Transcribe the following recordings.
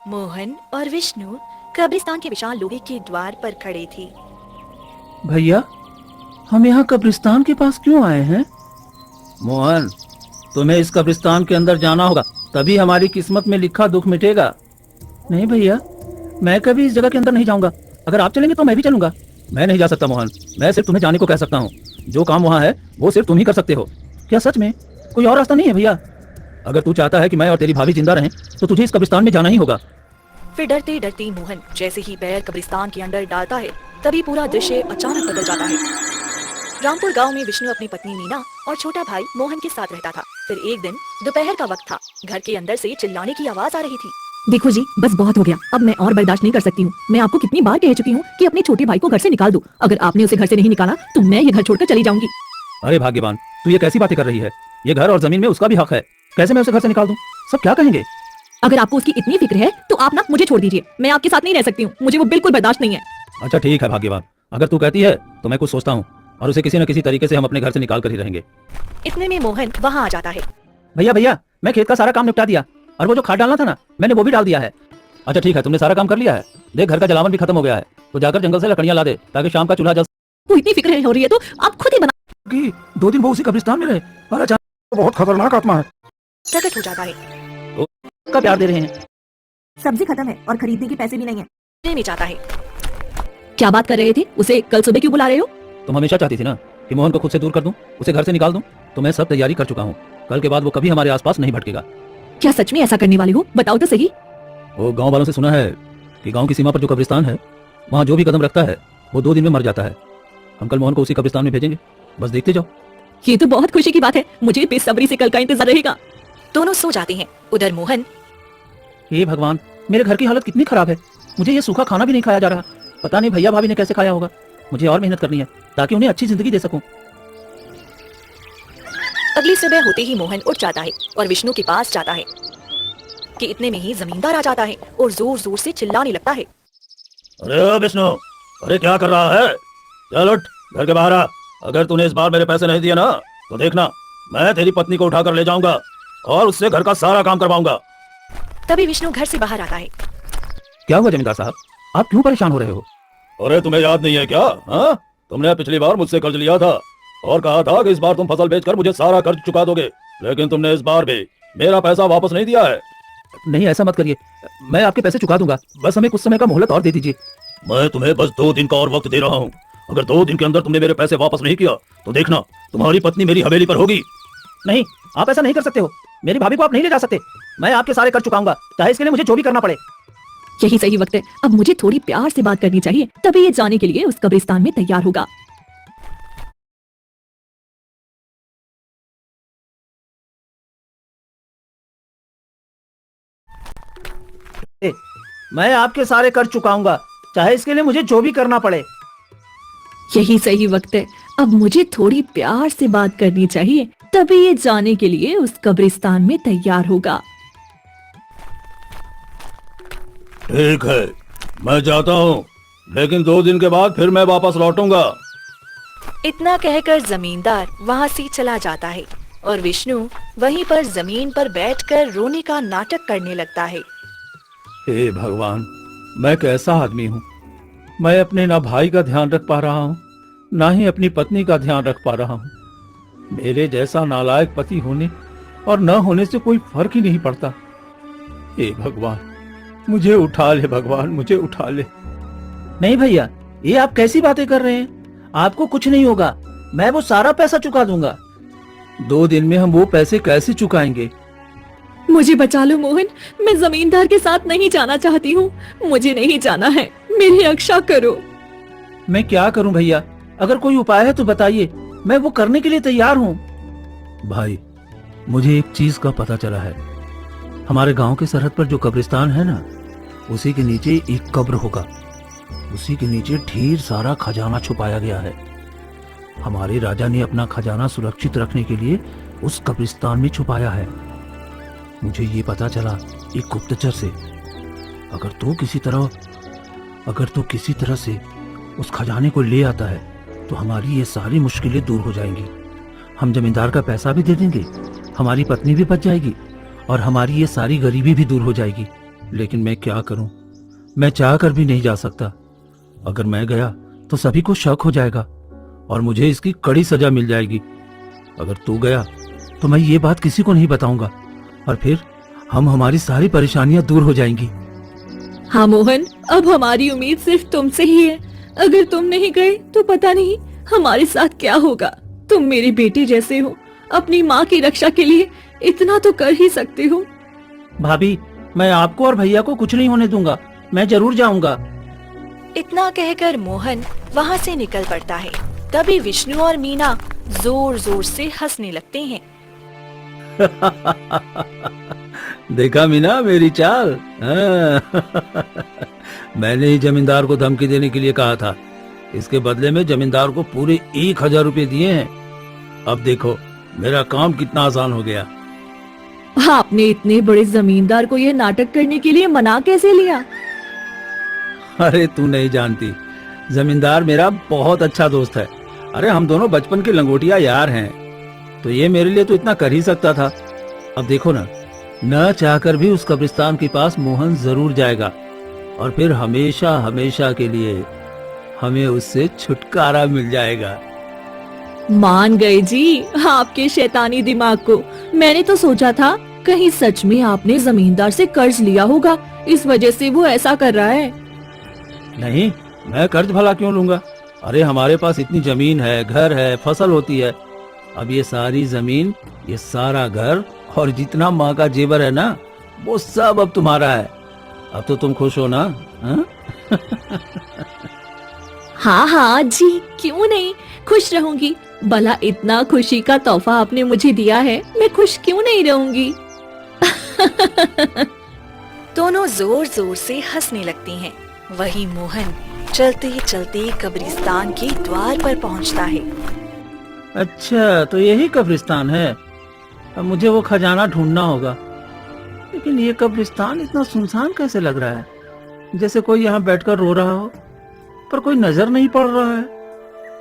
मोहन और विष्णु कब्रिस्तान के विशाल लोहे के द्वार पर खड़े थे। भैया, हम यहाँ कब्रिस्तान के पास क्यों आए हैं? मोहन, तुम्हें इस कब्रिस्तान के अंदर जाना होगा, तभी हमारी किस्मत में लिखा दुख मिटेगा। नहीं भैया, मैं कभी इस जगह के अंदर नहीं जाऊंगा। अगर आप चलेंगे तो मैं भी चलूंगा। मैं नहीं जा सकता मोहन, मैं सिर्फ तुम्हें जाने को कह सकता हूँ। जो काम वहाँ है वो सिर्फ तुम ही कर सकते हो। क्या सच में कोई और रास्ता नहीं है भैया? अगर तू चाहता है कि मैं और तेरी भाभी जिंदा रहें तो तुझे इस कब्रिस्तान में जाना ही होगा। फिर डरते डरते मोहन जैसे ही पैर कब्रिस्तान के अंदर डालता है, तभी पूरा दृश्य अचानक बदल जाता है। रामपुर गांव में विष्णु अपनी पत्नी मीना और छोटा भाई मोहन के साथ रहता था। फिर एक दिन दोपहर का वक्त था। घर के अंदर से चिल्लाने की आवाज आ रही थी। देखो जी, बस बहुत हो गया। अब मैं और बर्दाश्त नहीं कर सकती हूँ। मैं आपको कितनी बार कह चुकी हूँ कि अपने छोटे भाई को घर से निकाल दो। अगर आपने उसे घर से नहीं निकाला तो मैं ये घर छोड़कर चली जाऊंगी। अरे भाग्यवान, तू ये कैसी बातें कर रही है? ये घर और जमीन में उसका भी हक है। कैसे मैं उसे घर से निकाल दूं? सब क्या कहेंगे? अगर आपको उसकी इतनी फिक्र है तो आप ना मुझे छोड़ दीजिए। मैं आपके साथ नहीं रह सकती हूँ। मुझे वो बिल्कुल बर्दाश्त नहीं है। अच्छा ठीक है भाग्यवान, अगर तू कहती है तो मैं कुछ सोचता हूँ और उसे किसी न किसी तरीके से हम अपने घर से निकाल कर ही रहेंगे। इतने में मोहन वहाँ आ जाता है। भैया भैया, मैं खेत का सारा काम निपटा दिया और वो जो खाद डालना था ना, मैंने वो भी डाल दिया है। अच्छा ठीक है, तुमने सारा काम कर लिया है। देख, घर का जलावन भी खत्म हो गया है, तो जाकर जंगल से लकड़ियां ला दे ताकि शाम का चूल्हा जल। वो इतनी फिक्र हो रही है तो आप खुद ही बना। 2 दिन वो उसी कब्रिस्तान में रहे और अचानक बहुत खतरनाक आत्मा है प्रकट हो जाता है। का प्यार दे रहे हैं। सब्जी खत्म है और खरीदने के पैसे भी नहीं है। दिल में जाता है। क्या बात कर रहे थे? उसे कल सुबह क्यों बुला रहे हो? तुम हमेशा चाहती थी ना कि मोहन को खुद से दूर कर दूं, उसे घर से निकाल दूं, तो मैं सब तैयारी कर चुका हूँ। कल के बाद वो कभी हमारे आसपास नहीं भटकेगा। क्या सच में ऐसा करने वाले हो? बताओ तो सही। वो गांव वालों से सुना है कि गांव की सीमा पर जो कब्रिस्तान है, वहाँ जो भी कदम रखता है वो 2 दिन में मर जाता है। हम कल मोहन को उसी कब्रिस्तान में भेजेंगे, बस देखते जाओ। ये तो बहुत खुशी की बात है। मुझे बेसब्री से कल का इंतजार रहेगा। दोनों सो जाते हैं। उधर मोहन, हे भगवान, मेरे घर की हालत कितनी खराब है। मुझे ये सूखा खाना भी नहीं खाया जा रहा। पता नहीं भैया भाभी ने कैसे खाया होगा। मुझे और मेहनत करनी है ताकि उन्हें अच्छी जिंदगी दे सकूं। अगली सुबह होते ही मोहन उठ जाता है और विष्णु के पास जाता है कि इतने में ही जमींदार आ जाता है और जोर जोर से चिल्लाने लगता है। अरे विष्णु, अरे क्या कर रहा है? चल उठ, घर के बाहर आ। अगर तूने इस बार मेरे पैसे नहीं दिए ना तो देखना, मैं तेरी पत्नी को उठाकर ले जाऊंगा और उससे घर का सारा काम करवाऊंगा। तभी विष्णु घर से बाहर आता है। क्या हुआ जमींदार साहब, आप क्यों परेशान हो रहे हो? अरे तुम्हें याद नहीं है क्या? हाँ, तुमने पिछली बार मुझसे कर्ज लिया था और कहा था कि इस बार तुम फसल बेचकर मुझे सारा कर्ज चुका दोगे, लेकिन तुमने इस बार भी मेरा पैसा वापस नहीं दिया है। नहीं, ऐसा मत करिए, मैं आपके पैसे चुका दूंगा। बस हमें कुछ समय का मोहलत और दे दीजिए। मैं तुम्हें बस 2 दिन का और वक्त दे रहा हूँ। अगर 2 दिन के अंदर तुमने मेरे पैसे वापस नहीं किया तो देखना, तुम्हारी पत्नी मेरी हवेली पर होगी। नहीं, आप ऐसा नहीं कर सकते हो। मेरी भाभी को आप नहीं ले जा सकते। मैं आपके सारे कर चुकाऊंगा, चाहे इसके लिए मुझे जो भी करना पड़े। यही सही वक्त है। अब मुझे थोड़ी प्यार से बात करनी चाहिए, तभी ये जाने के लिए उस कब्रिस्तान में तैयार होगा। मैं आपके सारे कर चुकाऊंगा, चाहे इसके लिए मुझे जो भी करना पड़े। यही सही वक्त है। अब मुझे थोड़ी प्यार से बात करनी चाहिए, तभी ये जाने के लिए उस कब्रिस्तान में तैयार होगा। ठीक है, मैं जाता हूँ, लेकिन 2 दिन के बाद फिर मैं वापस लौटूंगा। इतना कहकर जमींदार वहाँ से चला जाता है और विष्णु वहीं पर जमीन पर बैठकर रोने का नाटक करने लगता है। हे भगवान, मैं कैसा आदमी हूँ। मैं अपने ना भाई का ध्यान रख पा रहा हूँ, ना ही अपनी पत्नी का ध्यान रख पा रहा हूँ। मेरे जैसा नालायक पति होने और न होने से कोई फर्क ही नहीं पड़ता। हे भगवान, मुझे उठा ले भगवान, मुझे उठा ले। नहीं भैया, ये आप कैसी बातें कर रहे हैं? आपको कुछ नहीं होगा, मैं वो सारा पैसा चुका दूंगा। 2 दिन में हम वो पैसे कैसे चुकाएंगे? मुझे बचा लो मोहन, मैं जमींदार के साथ नहीं जाना चाहती हूँ। मुझे नहीं जाना है, मेरी रक्षा करो। मैं क्या करूं भैया? अगर कोई उपाय है तो बताइए, मैं वो करने के लिए तैयार हूँ। भाई, मुझे एक चीज का पता चला है। हमारे गांव के सरहद पर जो कब्रिस्तान है ना, उसी के नीचे एक कब्र होगा। उसी के नीचे ढेर सारा खजाना छुपाया गया है। हमारे राजा ने अपना खजाना सुरक्षित रखने के लिए उस कब्रिस्तान में छुपाया है। मुझे ये पता चला एक गुप्तचर से। अगर तू किसी तरह से उस खजाने को ले आता है तो हमारी ये सारी मुश्किलें दूर हो जाएंगी। हम जमींदार का पैसा भी दे देंगे, हमारी पत्नी भी बच जाएगी और हमारी ये सारी गरीबी भी दूर हो जाएगी। लेकिन मैं क्या करूं? मैं चाह कर भी नहीं जा सकता। अगर मैं गया तो सभी को शक हो जाएगा और मुझे इसकी कड़ी सजा मिल जाएगी। अगर तू गया तो मैं ये बात किसी को नहीं बताऊंगा और फिर हमारी सारी परेशानियां दूर हो जाएंगी। हाँ मोहन, अब हमारी उम्मीद सिर्फ तुमसे ही है। अगर तुम नहीं गए तो पता नहीं हमारे साथ क्या होगा। तुम मेरे बेटे जैसे हो, अपनी माँ की रक्षा के लिए इतना तो कर ही सकते हो। भाभी, मैं आपको और भैया को कुछ नहीं होने दूंगा। मैं जरूर जाऊंगा। इतना कहकर मोहन वहाँ से निकल पड़ता है। तभी विष्णु और मीना जोर जोर से हंसने लगते हैं। देखा मीना मेरी चाल? मैंने ही जमींदार को धमकी देने के लिए कहा था। इसके बदले में जमींदार को पूरे 1000 रुपए दिए हैं। अब देखो मेरा काम कितना आसान हो गया। आपने इतने बड़े जमींदार को यह नाटक करने के लिए मना कैसे लिया? अरे तू नहीं जानती, जमींदार मेरा बहुत अच्छा दोस्त है। अरे हम दोनों बचपन के लंगोटिया यार हैं, तो ये मेरे लिए तो इतना कर ही सकता था। अब देखो ना, न चाहकर भी उस कब्रिस्तान के पास मोहन जरूर जाएगा और फिर हमेशा हमेशा के लिए हमें उससे छुटकारा मिल जाएगा। मान गए जी आपके शैतानी दिमाग को। मैंने तो सोचा था कहीं सच में आपने जमींदार से कर्ज लिया होगा, इस वजह से वो ऐसा कर रहा है। नहीं, मैं कर्ज भला क्यों लूंगा? अरे हमारे पास इतनी जमीन है, घर है, फसल होती है। अब ये सारी जमीन, ये सारा घर और जितना माँ का जेवर है ना, वो सब अब तुम्हारा है। अब तो तुम खुश हो ना? हाँ? हाँ हाँ जी, क्यों नहीं, खुश रहूंगी। भला इतना खुशी का तोहफा आपने मुझे दिया है, मैं खुश क्यों नहीं रहूंगी। दोनों जोर जोर से हंसने लगती हैं। वही मोहन चलते चलते कब्रिस्तान के द्वार पर पहुंचता है। अच्छा, तो यही कब्रिस्तान है। अब मुझे वो खजाना ढूंढना होगा। लेकिन ये कब्रिस्तान इतना सुनसान कैसे लग रहा है? जैसे कोई यहाँ बैठकर रो रहा हो, पर कोई नजर नहीं पड़ रहा है।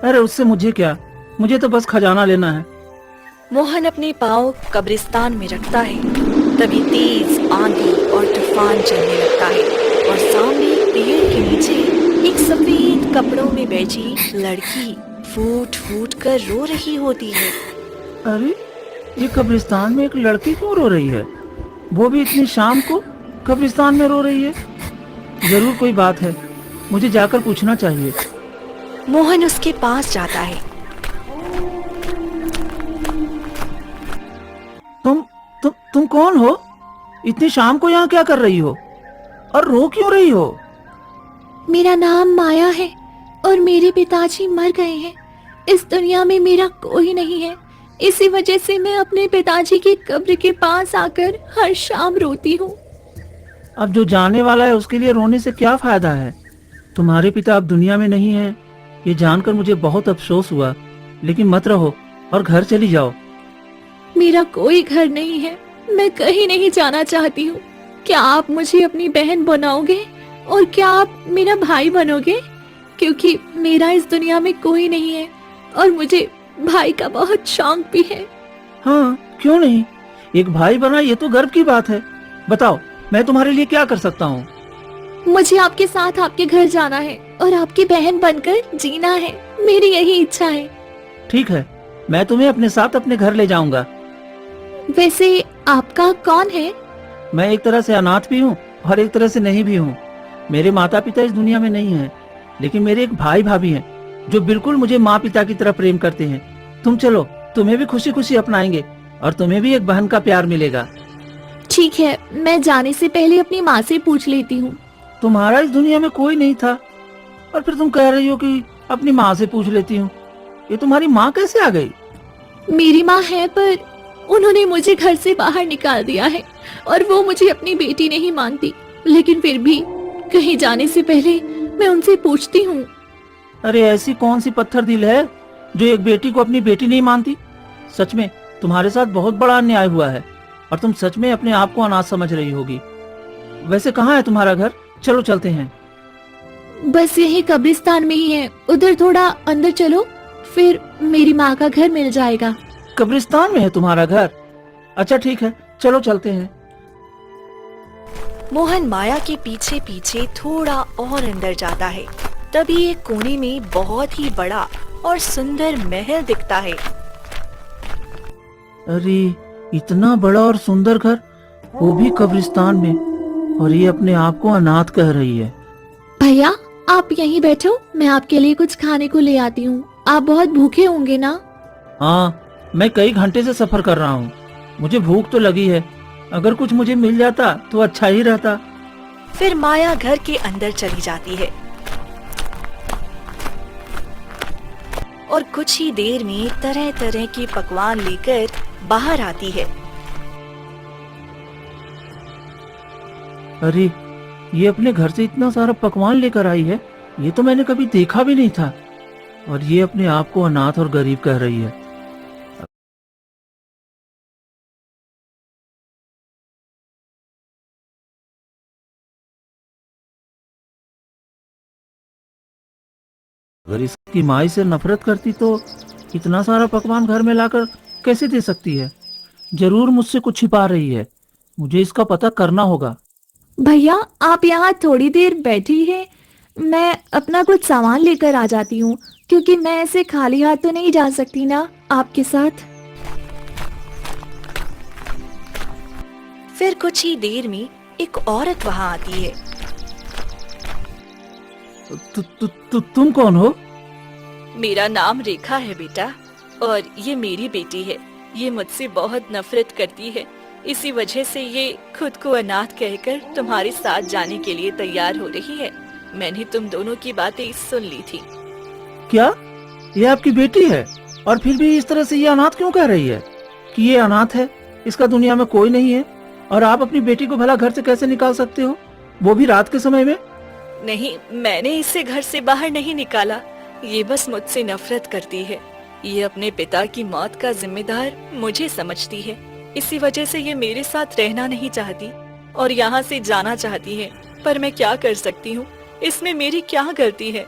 अरे उससे मुझे क्या, मुझे तो बस खजाना लेना है। मोहन अपने पाँव कब्रिस्तान में रखता है। तभी तेज आंधी और तूफान चलने लगता है और सामने एक पेड़ के नीचे एक सफेद कपड़ों में बैठी लड़की फूट फूट कर रो रही होती है। अरे ये कब्रिस्तान में एक लड़की क्यों रो रही है? वो भी इतनी शाम को कब्रिस्तान में रो रही है। जरूर कोई बात है, मुझे जाकर पूछना चाहिए। मोहन उसके पास जाता है। तुम कौन हो? इतनी शाम को यहाँ क्या कर रही हो और रो क्यों रही हो? मेरा नाम माया है और मेरे पिताजी मर गए हैं। इस दुनिया में मेरा कोई नहीं है, इसी वजह से मैं अपने पिताजी की कब्र के पास आकर हर शाम रोती हूँ। अब जो जाने वाला है उसके लिए रोने से क्या फायदा है? तुम्हारे पिता अब दुनिया में नहीं है, ये जानकर मुझे बहुत अफसोस हुआ। लेकिन मत रहो और घर चली जाओ। मेरा कोई घर नहीं है, मैं कहीं नहीं जाना चाहती हूँ। क्या आप मुझे अपनी बहन बनाओगे और क्या आप मेरा भाई बनोगे? क्योंकि मेरा इस दुनिया में कोई नहीं है और मुझे भाई का बहुत शौक भी है। हाँ, क्यों नहीं? एक भाई बना, ये तो गर्व की बात है। बताओ, मैं तुम्हारे लिए क्या कर सकता हूँ? मुझे आपके साथ आपके घर जाना है और आपकी बहन बनकर जीना है। मेरी यही इच्छा है। ठीक है, मैं तुम्हें अपने साथ अपने घर ले जाऊंगा। वैसे आपका कौन है? मैं एक तरह से अनाथ भी हूँ और एक तरह से नहीं भी हूँ। मेरे माता पिता इस दुनिया में नहीं हैं, लेकिन मेरे एक भाई भाभी हैं जो बिल्कुल मुझे माँ पिता की तरह प्रेम करते हैं। तुम चलो, तुम्हें भी खुशी खुशी अपनाएंगे और तुम्हें भी एक बहन का प्यार मिलेगा। ठीक है, मैं जाने से पहले अपनी माँ से पूछ लेती हूँ। तुम्हारा इस दुनिया में कोई नहीं था और फिर तुम कह रही हो कि अपनी माँ से पूछ लेती हूँ। ये तुम्हारी माँ कैसे आ गई? मेरी माँ है, पर उन्होंने मुझे घर से बाहर निकाल दिया है और वो मुझे अपनी बेटी नहीं मानती। लेकिन फिर भी कहीं जाने से पहले मैं उनसे पूछती हूँ। अरे ऐसी कौन सी पत्थर दिल है जो एक बेटी को अपनी बेटी नहीं मानती? सच में तुम्हारे साथ बहुत बड़ा अन्याय हुआ है और तुम सच में अपने आप को अनाथ समझ रही होगी। वैसे कहाँ है तुम्हारा घर? चलो चलते हैं। बस यही कब्रिस्तान में ही है, उधर थोड़ा अंदर चलो, फिर मेरी माँ का घर मिल जाएगा। कब्रिस्तान में है तुम्हारा घर? अच्छा ठीक है, चलो चलते हैं। मोहन माया के पीछे पीछे थोड़ा और अंदर जाता है। तभी एक कोने में बहुत ही बड़ा और सुंदर महल दिखता है। अरे, इतना बड़ा और सुंदर घर, वो भी कब्रिस्तान में, और ये अपने आप को अनाथ कह रही है। भैया आप यहीं बैठो, मैं आपके लिए कुछ खाने को ले आती हूँ। आप बहुत भूखे होंगे ना? हाँ, मैं कई घंटे से सफर कर रहा हूँ, मुझे भूख तो लगी है। अगर कुछ मुझे मिल जाता तो अच्छा ही रहता। फिर माया घर के अंदर चली जाती है और कुछ ही देर में तरह तरह के पकवान लेकर बाहर आती है। अरे, ये अपने घर से इतना सारा पकवान लेकर आई है, ये तो मैंने कभी देखा भी नहीं था। और ये अपने आप को अनाथ और गरीब कह रही है। अगर इसकी माँ से नफरत करती तो इतना सारा पकवान घर में लाकर कैसे दे सकती है? जरूर मुझसे कुछ छिपा रही है, मुझे इसका पता करना होगा। भैया आप यहाँ थोड़ी देर बैठी है, मैं अपना कुछ सामान लेकर आ जाती हूँ, क्योंकि मैं ऐसे खाली हाथ तो नहीं जा सकती ना आपके साथ। फिर कुछ ही देर में एक औरत वहाँ आती है। तुम कौन हो? मेरा नाम रेखा है बेटा, और ये मेरी बेटी है। ये मुझसे बहुत नफरत करती है, इसी वजह से ये खुद को अनाथ कहकर तुम्हारे साथ जाने के लिए तैयार हो रही है। मैंने तुम दोनों की बातें सुन ली थी। क्या ये आपकी बेटी है? और फिर भी इस तरह से ये अनाथ क्यों कह रही है कि ये अनाथ है, इसका दुनिया में कोई नहीं है? और आप अपनी बेटी को भला घर से कैसे निकाल सकते हो, वो भी रात के समय में? नहीं, मैंने इसे घर से बाहर नहीं निकाला, ये बस मुझसे नफरत करती है। ये अपने पिता की मौत का जिम्मेदार मुझे समझती है, इसी वजह से ये मेरे साथ रहना नहीं चाहती और यहाँ से जाना चाहती है। पर मैं क्या कर सकती हूँ, इसमें मेरी क्या गलती है?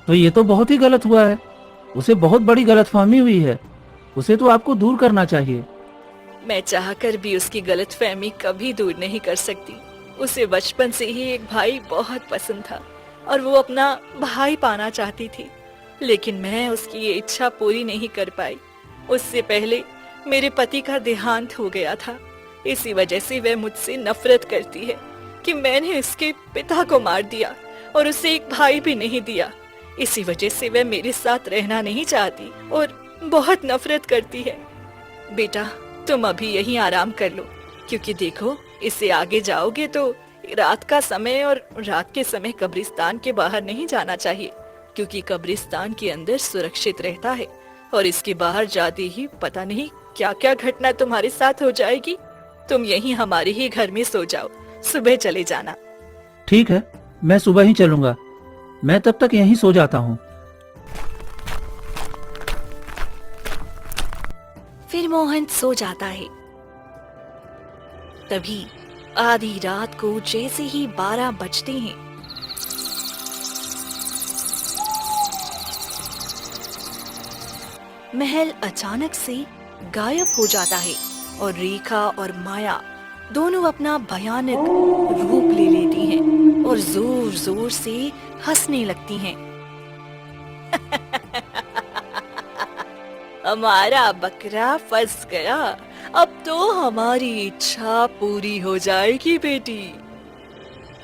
तो ये तो बहुत ही गलत हुआ है, उसे बहुत बड़ी गलतफहमी हुई है, उसे तो आपको दूर करना चाहिए। मैं चाहकर भी उसकी गलतफहमी कभी दूर नहीं कर सकती। उसे बचपन से ही एक भाई बहुत पसंद था और वो अपना भाई पाना चाहती थी, लेकिन मैं उसकी ये इच्छा पूरी नहीं कर पाई। उससे पहले मेरे पति का देहांत हो गया था, इसी वजह से वह मुझसे नफरत करती है कि मैंने उसके पिता को मार दिया और उसे एक भाई भी नहीं दिया। इसी वजह से वह मेरे साथ रहना नहीं चाहती और बहुत नफरत करती है। बेटा तुम अभी यहीं आराम कर लो, क्योंकि देखो इससे आगे जाओगे तो रात का समय, और रात के समय कब्रिस्तान के बाहर नहीं जाना चाहिए, क्योंकि कब्रिस्तान के अंदर सुरक्षित रहता है और इसके बाहर जाते ही पता नहीं क्या क्या घटना तुम्हारे साथ हो जाएगी। तुम यहीं हमारे ही घर में सो जाओ, सुबह चले जाना। ठीक है, मैं सुबह ही चलूंगा, मैं तब तक यहीं सो जाता हूँ। फिर मोहन सो जाता है। तभी आधी रात को जैसे ही 12 बजते हैं, महल अचानक से गायब हो जाता है और रेखा और माया दोनों अपना भयानक रूप ले लेती हैं और जोर जोर से हंसने लगती हैं। हमारा बकरा फंस गया, अब तो हमारी इच्छा पूरी हो जाएगी बेटी।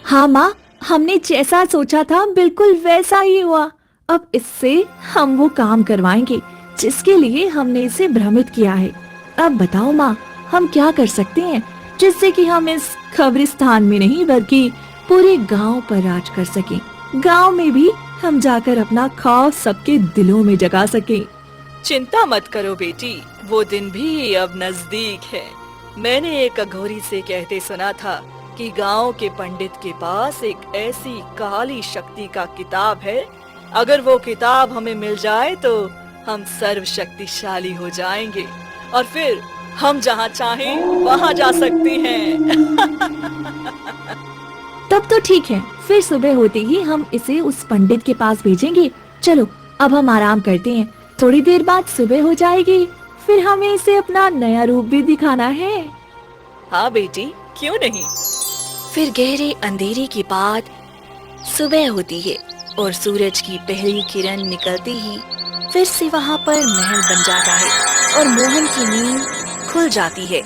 हाँ माँ, हमने जैसा सोचा था बिल्कुल वैसा ही हुआ। अब इससे हम वो काम करवाएंगे जिसके लिए हमने इसे भ्रमित किया है। अब बताओ माँ, हम क्या कर सकते हैं जिससे कि हम इस कब्रिस्तान में नहीं बल्कि पूरे गांव पर राज कर सकें। गांव में भी हम जाकर अपना खौफ सबके दिलों में जगा सकें। चिंता मत करो बेटी, वो दिन भी अब नजदीक है। मैंने एक अघोरी से कहते सुना था कि गांव के पंडित के पास एक ऐसी काली शक्ति का किताब है, अगर वो किताब हमें मिल जाए तो हम सर्वशक्तिशाली हो जाएंगे और फिर हम जहाँ चाहें वहाँ जा सकते हैं। तब तो ठीक है, फिर सुबह होते ही हम इसे उस पंडित के पास भेजेंगे। चलो अब हम आराम करते हैं, थोड़ी देर बाद सुबह हो जाएगी, फिर हमें इसे अपना नया रूप भी दिखाना है। हाँ बेटी, क्यों नहीं। फिर गहरे अंधेरे के बाद सुबह होती है और सूरज की पहली किरण निकलते ही फिर से वहाँ पर महल बन जाता है और मोहन की नींद खुल जाती है।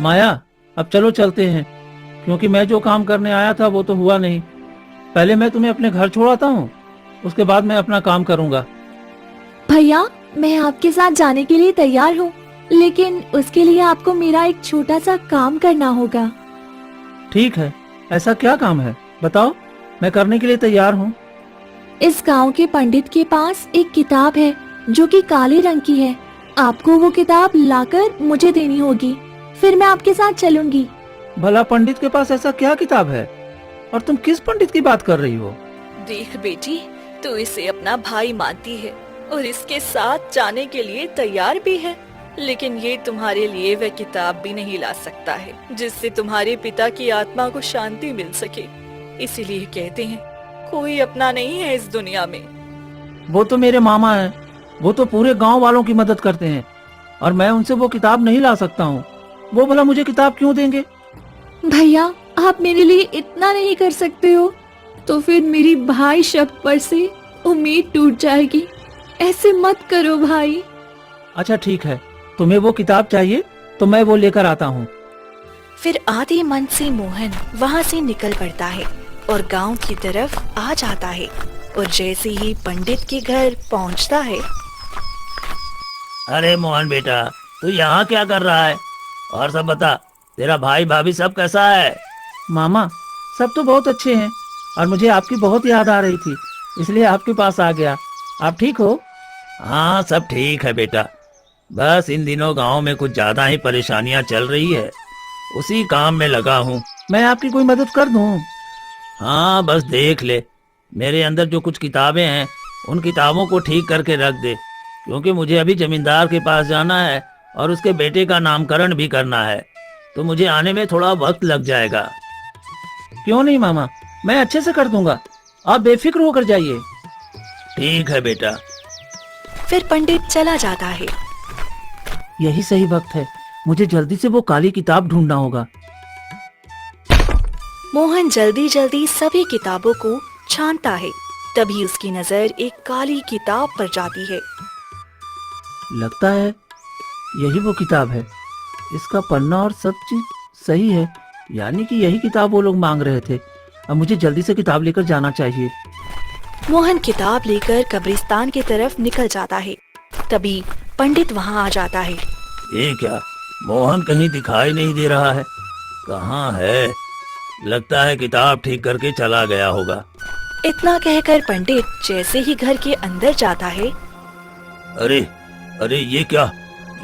माया, अब चलो चलते हैं, क्योंकि मैं जो काम करने आया था वो तो हुआ नहीं। पहले मैं तुम्हें अपने घर छोड़ाता हूँ, उसके बाद मैं अपना काम करूँगा। भैया, मैं आपके साथ जाने के लिए तैयार हूँ, लेकिन उसके लिए आपको मेरा एक छोटा सा काम करना होगा। ठीक है, ऐसा क्या काम है बताओ, मैं करने के लिए तैयार हूँ। इस गांव के पंडित के पास एक किताब है जो कि काले रंग की है। आपको वो किताब लाकर मुझे देनी होगी, फिर मैं आपके साथ चलूंगी। भला पंडित के पास ऐसा क्या किताब है, और तुम किस पंडित की बात कर रही हो? देख बेटी, तू इसे अपना भाई मानती है और इसके साथ जाने के लिए तैयार भी है, लेकिन ये तुम्हारे लिए वह किताब भी नहीं ला सकता है जिससे तुम्हारे पिता की आत्मा को शांति मिल सके। इसीलिए कहते हैं, कोई अपना नहीं है इस दुनिया में। वो तो मेरे मामा हैं, वो तो पूरे गांव वालों की मदद करते हैं, और मैं उनसे वो किताब नहीं ला सकता हूँ। वो भला मुझे किताब क्यों देंगे? भैया, आप मेरे लिए इतना नहीं कर सकते हो तो फिर मेरी भाई शब्द पर से उम्मीद टूट जाएगी। ऐसे मत करो भाई। अच्छा ठीक है, तुम्हें वो किताब चाहिए तो मैं वो लेकर आता हूँ। फिर आधे मन से मोहन वहाँ से निकल पड़ता है और गांव की तरफ आ जाता है, और जैसे ही पंडित के घर पहुँचता है। अरे मोहन बेटा, तू यहाँ क्या कर रहा है? और सब बता, तेरा भाई भाभी सब कैसा है? मामा, सब तो बहुत अच्छे हैं, और मुझे आपकी बहुत याद आ रही थी, इसलिए आपके पास आ गया। आप ठीक हो? हाँ, सब ठीक है बेटा। बस इन दिनों गांव में कुछ ज्यादा ही परेशानियां चल रही है, उसी काम में लगा हूँ। मैं आपकी कोई मदद कर दूँ? हाँ, बस देख ले, मेरे अंदर जो कुछ किताबें हैं उन किताबों को ठीक करके रख दे, क्योंकि मुझे अभी जमींदार के पास जाना है और उसके बेटे का नामकरण भी करना है, तो मुझे आने में थोड़ा वक्त लग जाएगा। क्यों नहीं मामा, मैं अच्छे से कर दूंगा, आप बेफिक्र होकर जाइए। ठीक है बेटा। फिर पंडित चला जाता है। यही सही वक्त है, मुझे जल्दी से वो काली किताब ढूंढना होगा। मोहन जल्दी जल्दी सभी किताबों को छानता है, तभी उसकी नजर एक काली किताब पर जाती है। लगता है यही वो किताब है, इसका पन्ना और सब चीज सही है, यानी कि यही किताब वो लोग मांग रहे थे। अब मुझे जल्दी से किताब लेकर जाना चाहिए। मोहन किताब लेकर कब्रिस्तान की तरफ निकल जाता है, तभी पंडित वहाँ आ जाता है। ये क्या, मोहन कहीं दिखाई नहीं दे रहा है, कहाँ है? लगता है किताब ठीक करके चला गया होगा। इतना कहकर पंडित जैसे ही घर के अंदर जाता है। अरे अरे, ये क्या,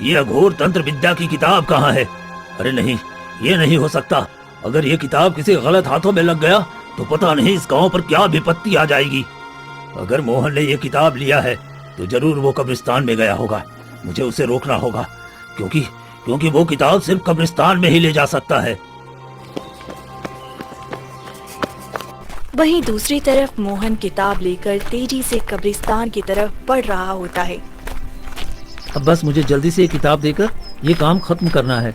ये अघोर तंत्र विद्या की किताब कहाँ है? अरे नहीं, ये नहीं हो सकता। अगर ये किताब किसी गलत हाथों में लग गया तो पता नहीं इस गांव पर क्या विपत्ति आ जाएगी। अगर मोहन ने ये किताब लिया है तो जरूर वो कब्रिस्तान में गया होगा। मुझे उसे रोकना होगा, क्योंकि वो किताब सिर्फ कब्रिस्तान में ही ले जा सकता है। वहीं दूसरी तरफ मोहन किताब लेकर तेजी से कब्रिस्तान की तरफ बढ़ रहा होता है। अब बस मुझे जल्दी से ये किताब देकर ये काम खत्म करना है।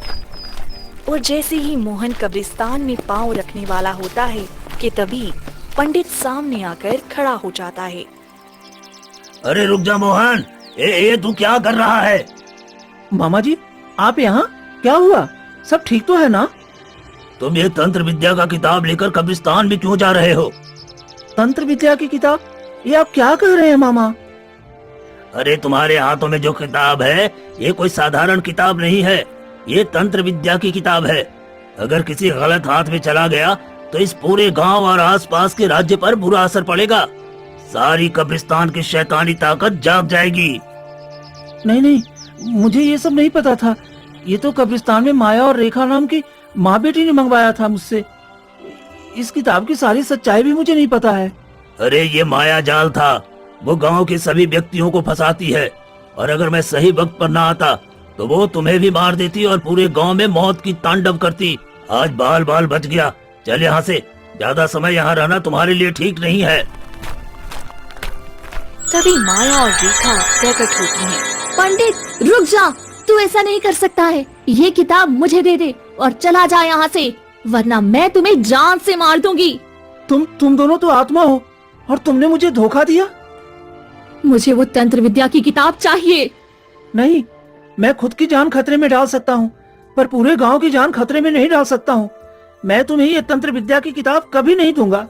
और जैसे ही मोहन कब्रिस्तान में पांव रखने वाला होता है कि तभी पंडित सामने आकर खड़ा हो जाता है। अरे रुक जा मोहन, ए तू क्या कर रहा है? मामा जी, आप यहाँ? क्या हुआ, सब ठीक तो है ना? तुम ये तंत्र विद्या का किताब लेकर कब्रिस्तान में क्यों जा रहे हो? तंत्र विद्या की किताब? ये आप क्या कह रहे हैं मामा? अरे तुम्हारे हाथों में जो किताब है ये कोई साधारण किताब नहीं है, ये तंत्र विद्या की किताब है। अगर किसी गलत हाथ में चला गया तो इस पूरे गांव और आसपास के राज्य पर बुरा असर पड़ेगा। सारी कब्रिस्तान की शैतानी ताकत जाग जाएगी। नहीं, मुझे ये सब नहीं पता था। ये तो कब्रिस्तान में माया और रेखा नाम की माँ बेटी ने मंगवाया था मुझसे। इस किताब की सारी सच्चाई भी मुझे नहीं पता है। अरे ये माया जाल था, वो गांव के सभी व्यक्तियों को फंसाती है, और अगर मैं सही वक्त पर ना आता तो वो तुम्हें भी मार देती और पूरे गांव में मौत की तांडव करती। आज बाल बाल बच गया। चल यहाँ से, ज्यादा समय यहाँ रहना तुम्हारे लिए ठीक नहीं है। तभी माया और रेखा प्रकट होती हैं। पंडित रुक जा, तू ऐसा नहीं कर सकता है। ये किताब मुझे दे दे और चला जा यहाँ से, वरना मैं तुम्हें जान से मार दूंगी। तुम दोनों तो आत्मा हो और तुमने मुझे धोखा दिया। मुझे वो तंत्र विद्या की किताब चाहिए। नहीं, मैं खुद की जान खतरे में डाल सकता हूँ, पर पूरे गांव की जान खतरे में नहीं डाल सकता हूँ। मैं तुम्हें ये तंत्र विद्या की किताब कभी नहीं दूंगा।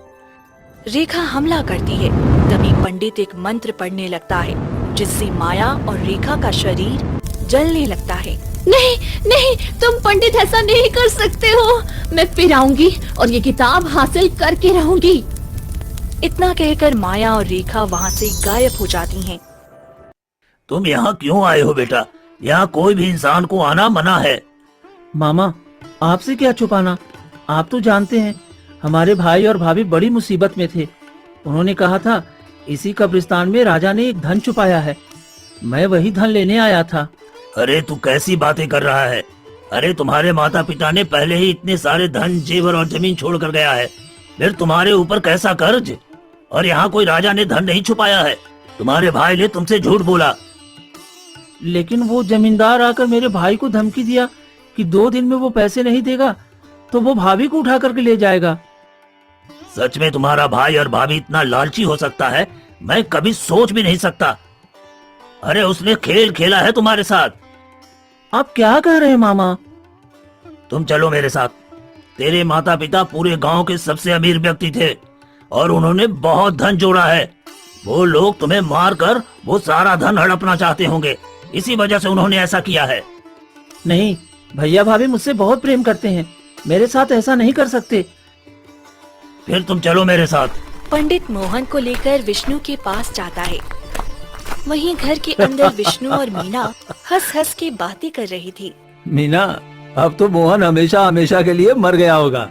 रेखा हमला करती है। तभी पंडित एक मंत्र पढ़ने लगता है, जिससे माया और रेखा का शरीर जलने लगता है। नहीं नहीं, तुम पंडित ऐसा नहीं कर सकते हो। मैं फिर आऊंगी और ये किताब हासिल करके रहूंगी। इतना कहकर माया और रेखा वहाँ से गायब हो जाती हैं। तुम यहाँ क्यों आए हो बेटा? यहाँ कोई भी इंसान को आना मना है। मामा, आपसे क्या छुपाना, आप तो जानते हैं हमारे भाई और भाभी बड़ी मुसीबत में थे। उन्होंने कहा था इसी कब्रिस्तान में राजा ने एक धन छुपाया है। मैं वही धन लेने आया था। अरे तू कैसी बातें कर रहा है? अरे तुम्हारे माता पिता ने पहले ही इतने सारे धन जेवर और जमीन छोड़ कर गया है, फिर तुम्हारे ऊपर कैसा कर्ज? और यहाँ कोई राजा ने धन नहीं छुपाया है। तुम्हारे भाई ने तुमसे झूठ बोला। लेकिन वो जमींदार आकर मेरे भाई को धमकी दिया कि 2 दिन में वो पैसे नहीं देगा तो वो भाभी को उठा करके ले जाएगा। सच में तुम्हारा भाई और भाभी इतना लालची हो सकता है? मैं कभी सोच भी नहीं सकता। अरे उसने खेल खेला है तुम्हारे साथ। आप क्या कह रहे हैं मामा? तुम चलो मेरे साथ। तेरे माता पिता पूरे गांव के सबसे अमीर व्यक्ति थे और उन्होंने बहुत धन जोड़ा है। वो लोग तुम्हें मारकर वो सारा धन हड़पना चाहते होंगे, इसी वजह से उन्होंने ऐसा किया है। नहीं, भैया भाभी मुझसे बहुत प्रेम करते हैं, मेरे साथ ऐसा नहीं कर सकते। फिर तुम चलो मेरे साथ। पंडित मोहन को लेकर विष्णु के पास जाता है। वहीं घर के अंदर विष्णु और मीना हंस हंस के बातें कर रही थी। मीना, अब तो मोहन हमेशा हमेशा के लिए मर गया होगा।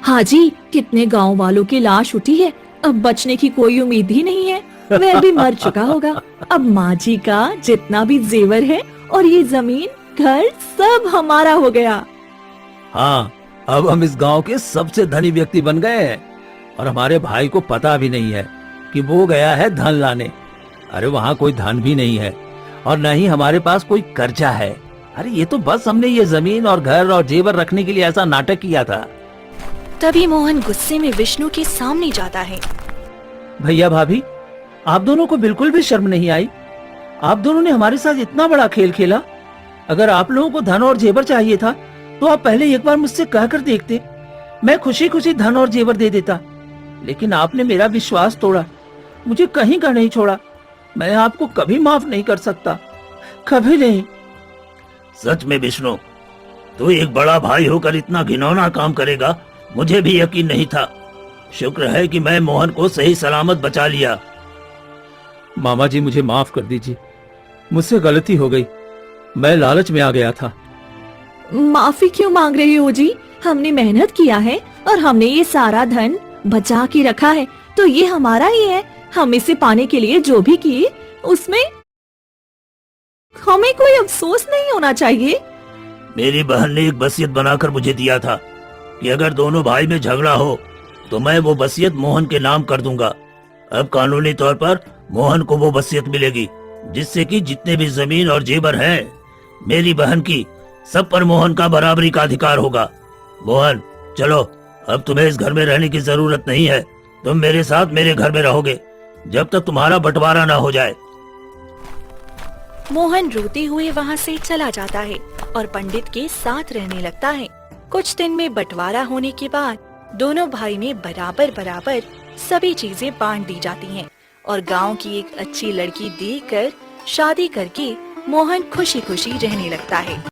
हाँ जी, कितने गांव वालों की लाश उठी है, अब बचने की कोई उम्मीद ही नहीं है। वह भी मर चुका होगा। अब माँ जी का जितना भी जेवर है और ये जमीन घर सब हमारा हो गया। हाँ, अब हम इस गांव के सबसे धनी व्यक्ति बन गए हैं और हमारे भाई को पता भी नहीं है कि वो गया है धन लाने। अरे वहाँ कोई धन भी नहीं है और न ही हमारे पास कोई कर्जा है। अरे ये तो बस हमने ये जमीन और घर और जेवर रखने के लिए ऐसा नाटक किया था। तभी मोहन गुस्से में विष्णु के सामने जाता है। भैया भाभी, आप दोनों को बिल्कुल भी शर्म नहीं आई? आप दोनों ने हमारे साथ इतना बड़ा खेल खेला। अगर आप लोगों को धन और जेवर चाहिए था तो आप पहले एक बार मुझसे कहकर देखते, मैं खुशी खुशी धन और जेवर दे देता। लेकिन आपने मेरा विश्वास तोड़ा, मुझे कहीं का नहीं छोड़ा। मैं आपको कभी माफ नहीं कर सकता, कभी नहीं। सच में विष्णु, तू एक बड़ा भाई होकर इतना घिनौना काम करेगा, मुझे भी यकीन नहीं था। शुक्र है कि मैं मोहन को सही सलामत बचा लिया। मामा जी, मुझे माफ कर दीजिए, मुझसे गलती हो गई, मैं लालच में आ गया था। माफी क्यों मांग रहे हो जी? हमने मेहनत किया है और हमने ये सारा धन बचा के रखा है, तो ये हमारा ही है। हम इसे पाने के लिए जो भी किए उसमें हमें कोई अफसोस नहीं होना चाहिए। मेरी बहन ने एक वसीयत बनाकर मुझे दिया था कि अगर दोनों भाई में झगड़ा हो तो मैं वो वसीयत मोहन के नाम कर दूंगा। अब कानूनी तौर पर मोहन को वो वसीयत मिलेगी, जिससे कि जितने भी जमीन और जेवर हैं मेरी बहन की, सब पर मोहन का बराबरी का अधिकार होगा। मोहन, चलो, अब तुम्हें इस घर में रहने की जरूरत नहीं है। तुम मेरे साथ मेरे घर में रहोगे जब तक तुम्हारा बंटवारा ना हो जाए। मोहन रोते हुए वहाँ से चला जाता है और पंडित के साथ रहने लगता है। कुछ दिन में बंटवारा होने के बाद दोनों भाई में बराबर बराबर सभी चीजें बांट दी जाती हैं और गांव की एक अच्छी लड़की देखकर शादी करके मोहन खुशी खुशी रहने लगता है।